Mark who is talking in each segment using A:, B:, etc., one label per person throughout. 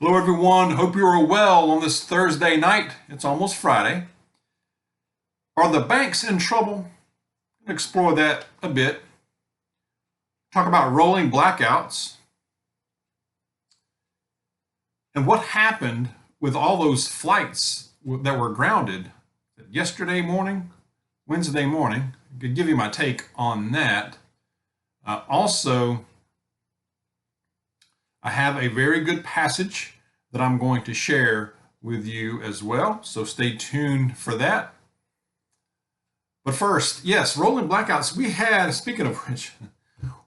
A: Hello, everyone. Hope you are well on this Thursday night. It's almost Friday. Are the banks in trouble? Explore that a bit. Talk about rolling blackouts and what happened with all those flights that were grounded yesterday morning, Wednesday morning. I could give you my take on that. Also, I have a very good passage that I'm going to share with you as well, so stay tuned for that. But first, yes, rolling blackouts. Speaking of which,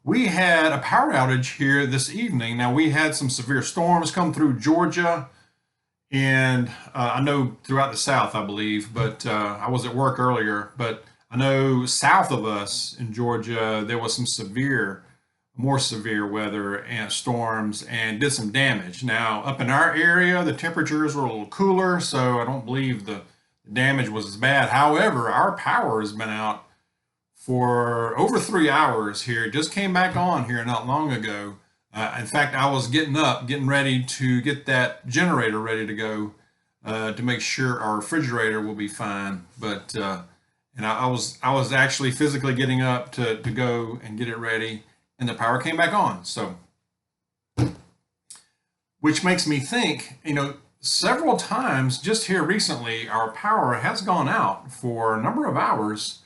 A: we had a power outage here this evening. Now, we had some severe storms come through Georgia, and I know throughout the South, I believe, but I was at work earlier, but I know south of us in Georgia, there was some more severe weather and storms and did some damage. Now, up in our area, the temperatures were a little cooler, so I don't believe the damage was as bad. However, our power has been out for over 3 hours here. It just came back on here not long ago. In fact, I was getting ready to get that generator ready to go to make sure our refrigerator will be fine. But and I was actually physically getting up to go and get it ready, and the power came back on. So, which makes me think, several times just here recently, our power has gone out for a number of hours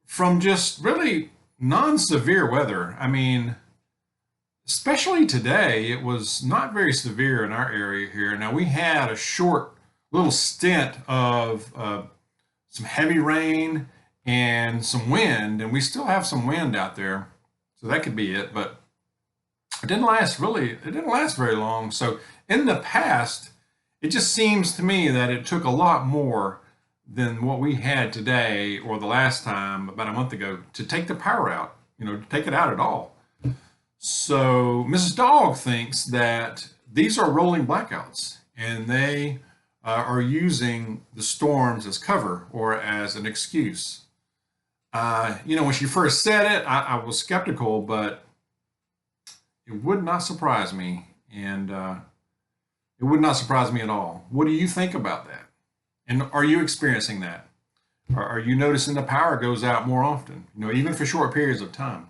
A: from just really non-severe weather. I mean, especially today, it was not very severe in our area here. Now, we had a short little stint of some heavy rain and some wind, and we still have some wind out there. So that could be it, but it didn't last very long. So in the past, it just seems to me that it took a lot more than what we had today or the last time about a month ago to take the power out, to take it out at all. So Mrs. Dawg thinks that these are rolling blackouts, and they are using the storms as cover or as an excuse. When she first said it, I was skeptical, but it would not surprise me, and it would not surprise me at all. What do you think about that? And are you experiencing that? Are you noticing the power goes out more often, even for short periods of time?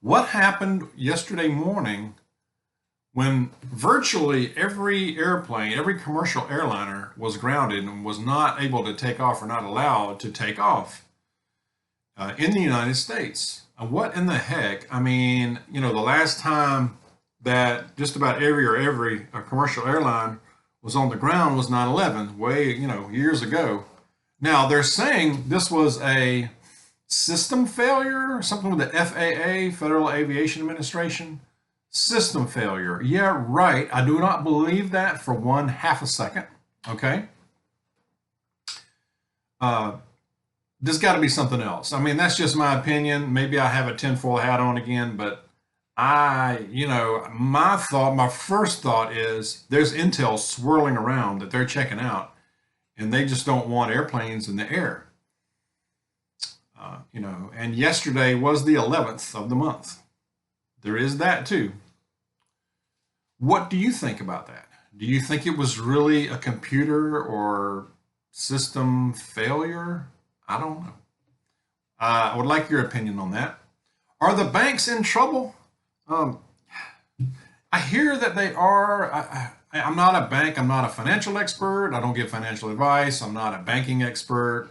A: What happened yesterday morning when virtually every airplane, every commercial airliner was grounded and was not able to take off or not allowed to take off in the United States? What in the heck? I mean, the last time that just about every commercial airline was on the ground was 9/11, way, years ago. Now, they're saying this was a system failure, something with the FAA, Federal Aviation Administration. System failure. Yeah, right. I do not believe that for 1/2 a second. Okay. There's got to be something else. I mean, that's just my opinion. Maybe I have a tinfoil hat on again, but my first thought is there's intel swirling around that they're checking out, and they just don't want airplanes in the air. And yesterday was the 11th of the month. There is that too. What do you think about that? Do you think it was really a computer or system failure? I don't know. I would like your opinion on that. Are the banks in trouble? I hear that they are. I'm not a bank. I'm not a financial expert. I don't give financial advice. I'm not a banking expert.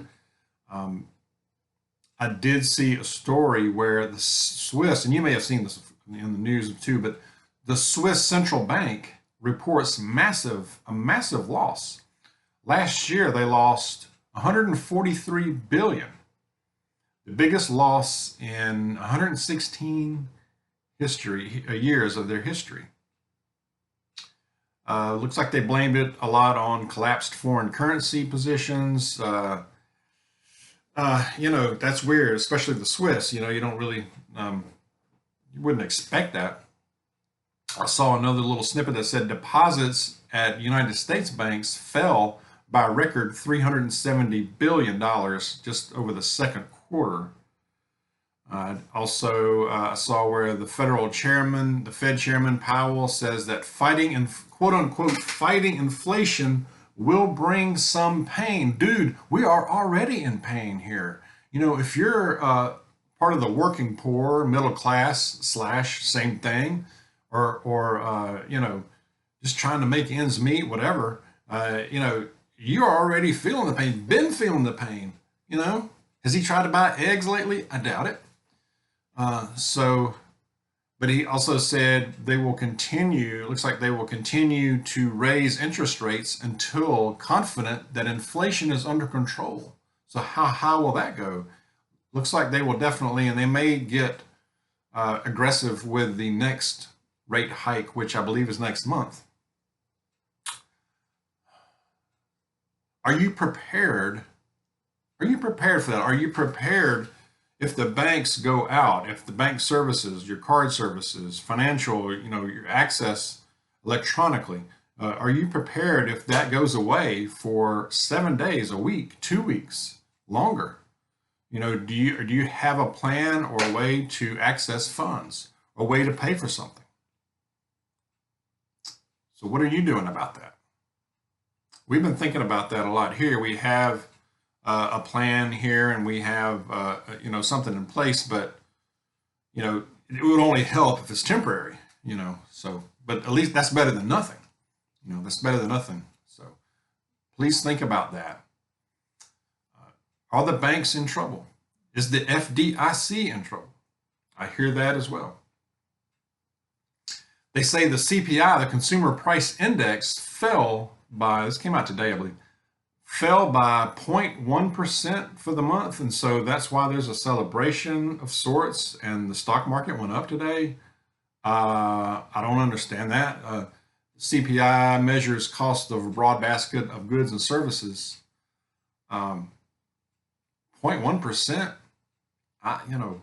A: I did see a story where the Swiss, and you may have seen this in the news too, but the Swiss central bank reports a massive loss. Last year, they lost 143 billion, the biggest loss in 116 years of their history. Looks like they blamed it a lot on collapsed foreign currency positions. That's weird, especially the Swiss. You don't really, you wouldn't expect that. I saw another little snippet that said deposits at United States banks fell by a record $370 billion just over the second quarter. Also, I saw where the Fed chairman Powell says that quote unquote, fighting inflation will bring some pain. Dude, we are already in pain here. You know, if you're part of the working poor, middle class slash same thing, or you know, just trying to make ends meet, whatever, you know, you're already feeling the pain, been feeling the pain, you know. Has he tried to buy eggs lately? I doubt it. But he also said they will continue, looks like they will continue to raise interest rates until confident that inflation is under control. So how will that go? Looks like they will definitely, and they may get aggressive with the next rate hike, which I believe is next month. Are you prepared? Are you prepared for that? Are you prepared if the banks go out, if the bank services, your card services, financial, you know, your access electronically, are you prepared if that goes away for 7 days, a week, 2 weeks, longer? You know, do you have a plan or a way to access funds, a way to pay for something? So what are you doing about that? We've been thinking about that a lot here. We have a plan here, and we have you know, something in place, but you know, it would only help if it's temporary, you know. So, but at least that's better than nothing. You know, that's better than nothing. So please think about that. Are the banks in trouble? Is the FDIC in trouble? I hear that as well. They say the CPI, the Consumer Price Index, fell by, this came out today, I believe, fell by 0.1% for the month. And so that's why there's a celebration of sorts, and the stock market went up today. I don't understand that. CPI measures cost of a broad basket of goods and services. 0.1%, you know,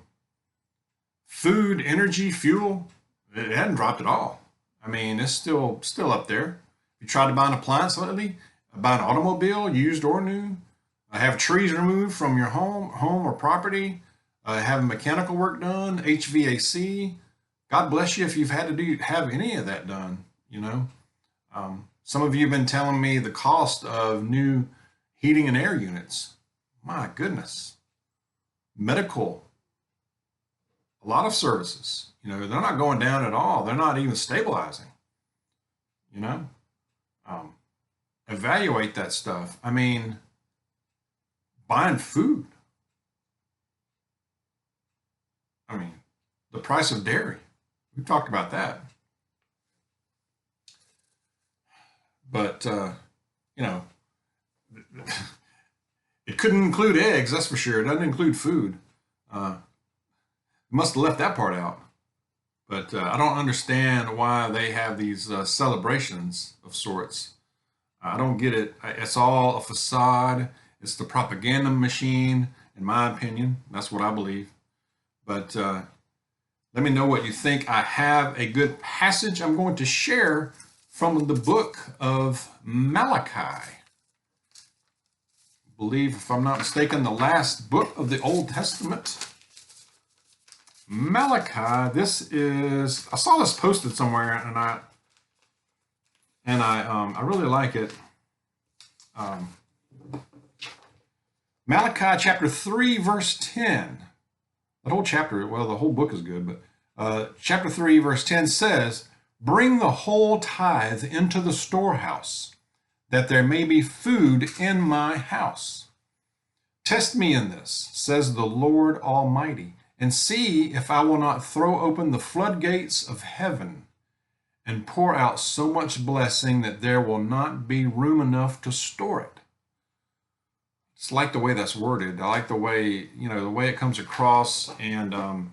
A: food, energy, fuel, it hadn't dropped at all. I mean, it's still up there. You tried to buy an appliance lately, buy an automobile, used or new, have trees removed from your home or property, have mechanical work done, HVAC. God bless you if you've had to have any of that done, you know. Some of you have been telling me the cost of new heating and air units. My goodness. Medical, a lot of services, you know, they're not going down at all. They're not even stabilizing, you know. Evaluate that stuff. I mean, buying food. I mean, the price of dairy. We talked about that. But, you know, it couldn't include eggs, that's for sure. It doesn't include food. Must have left that part out. But I don't understand why they have these celebrations of sorts. I don't get it. It's all a facade. It's the propaganda machine, in my opinion. That's what I believe. But let me know what you think. I have a good passage I'm going to share from the book of Malachi. I believe, if I'm not mistaken, the last book of the Old Testament. Malachi, this is, I saw this posted somewhere, and I really like it. Malachi chapter 3, verse 10. The whole chapter, well, the whole book is good, but chapter 3, verse 10 says, "Bring the whole tithe into the storehouse, that there may be food in my house. Test me in this, says the Lord Almighty, and see if I will not throw open the floodgates of heaven and pour out so much blessing that there will not be room enough to store it." It's like the way that's worded. I like the way, you know, the way it comes across, and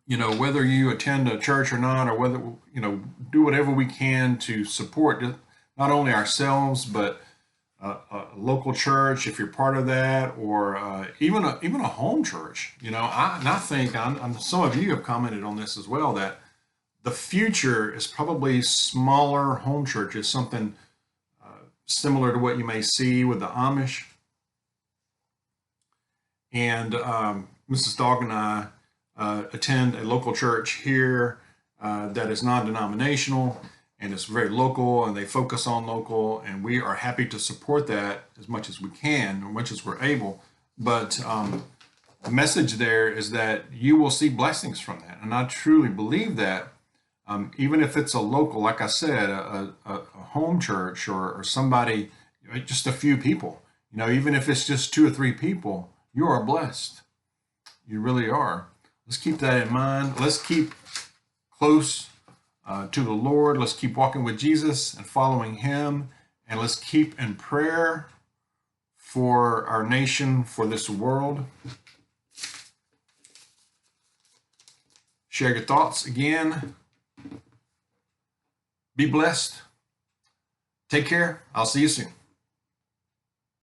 A: you know, whether you attend a church or not, or whether, you know, do whatever we can to support not only ourselves, but a local church, if you're part of that, or even a home church. You know, I think some of you have commented on this as well, that the future is probably smaller home churches, something similar to what you may see with the Amish. And Mrs. Dawg and I attend a local church here that is non-denominational and it's very local, and they focus on local, and we are happy to support that as much as we can, as much as we're able. But the message there is that you will see blessings from that, and I truly believe that. Even if it's a local, like I said, a home church or somebody, just a few people, even if it's just 2 or 3 people, you are blessed. You really are. Let's keep that in mind. Let's keep close to the Lord. Let's keep walking with Jesus and following him. And let's keep in prayer for our nation, for this world. Share your thoughts again. Be blessed. Take care. I'll see you soon.